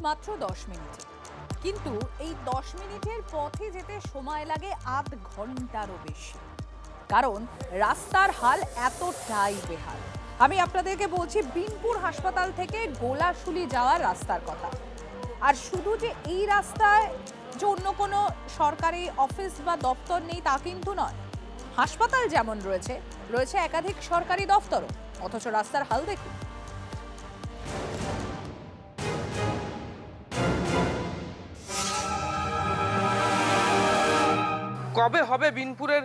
মাত্র 10 মিনিট, কিন্তু এই 10 মিনিটের পথে যেতে সময় লাগে আধ ঘন্টারও বেশি, কারণ রাস্তার হাল এতটাই বেহাল। আমি আপনাদেরকে বলছি বিনপুর হাসপাতাল থেকে গোলাশুলি যাওয়ার রাস্তার কথা। আর শুধু যে এই রাস্তায় যে অন্য কোনো সরকারি অফিস বা দপ্তর নেই তা কিন্তু নয়, হাসপাতাল যেমন রয়েছে একাধিক সরকারি দপ্তরও, অথচ রাস্তার হাল দেখুন। কবে হবে বিনপুরের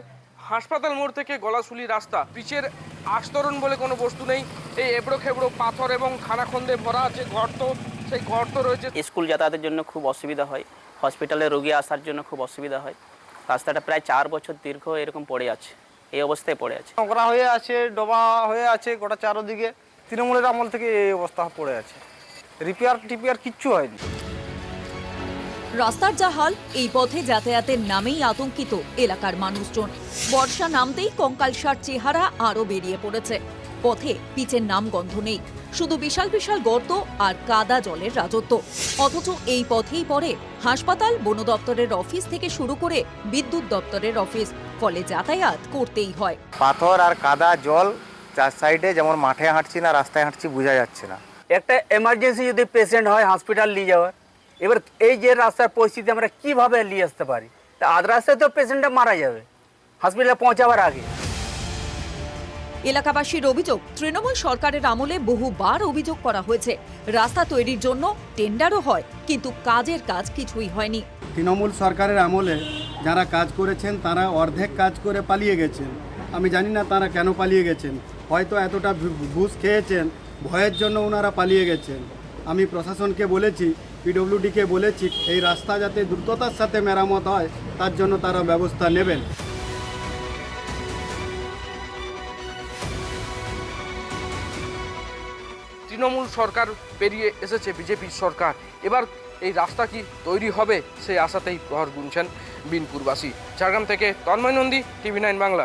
হাসপাতাল মোড় থেকে গলাশুলি রাস্তা? পিচের আস্তরণ বলে কোনো বস্তু নেই, এই এবড়ো খেবড়ো পাথর এবং খানাখন্দে ভরা আছে গর্ত, সেই গর্ত রয়েছে। স্কুল যাতায়াতের জন্য খুব অসুবিধা হয়, হসপিটালে রোগী আসার জন্য খুব অসুবিধা হয়। রাস্তাটা প্রায় 4 বছর দীর্ঘ এরকম পড়ে আছে, এই অবস্থায় পড়ে আছে। নোংরা হয়ে আছে, ডোবা হয়ে আছে গোটা চারদিকে। তৃণমূলের আমল থেকে এই অবস্থা পড়ে আছে, রিপেয়ার কিচ্ছু হয়নি। রাস্তার যা হাল, এই পথে যাতায়াতের নামেই আতঙ্কিত এলাকার মানুষজন। বর্ষা নামতেই কঙ্কালসার চেহারা আরো বেরিয়ে পড়েছে। পথে পিচের নাম গন্ধ নেই, শুধু বিশাল বিশাল গর্ত আর কাদা জলের রাজত্ব। অথচ এই পথেই পড়ে হাসপাতাল, বন দপ্তরের অফিস থেকে শুরু করে বিদ্যুৎ দপ্তরের অফিস, ফলে যাতায়াত করতেই হয়। পাথর আর কাদা জল চার সাইডে, যেমন মাঠে হাঁটছি না রাস্তায় হাঁটছি বোঝা যাচ্ছে না। একটা এমার্জেন্সি যদি পেশেন্ট হয় হসপিটাল নিয়ে যাওয়ার, এবার এই যে রাস্তার পরিস্থিতি আমরা কিভাবে নিয়ে আসতে পারি? তা আধ রাস্তায় তো পেশেন্টটা মারা যাবে হসপিটালে পৌঁছাবার আগে। এলাকাবাসীর অভিযোগ, তৃণমূল সরকারের আমলে বহুবার অভিযোগ করা হয়েছে। রাস্তা তৈরির জন্য টেন্ডারও হয়, কিন্তু কাজের কাজ কিছুই হয়নি। তৃণমূল সরকারের আমলে যারা কাজ করেছেন তারা অর্ধেক কাজ করে পালিয়ে গেছেন। আমি জানি না তারা কেন পালিয়ে গেছেন, হয়তো এতটা ঘুষ খেয়েছেন, ভয়ের জন্য ওনারা পালিয়ে গেছেন। আমি প্রশাসনকে বলেছি, পিডব্লিউডিকে বলেছি, এই রাস্তা যাতে দ্রুততার সাথে মেরামত হয় তার জন্য তারা ব্যবস্থা নেবেন। তৃণমূল সরকার পেরিয়ে এসেছে বিজেপির সরকার, এবার এই রাস্তা কি তৈরি হবে সেই আশাতেই প্রহর গুনছেন বিনপুরবাসী। ঝাড়গ্রাম থেকে তন্ময় নন্দী, TV9 বাংলা।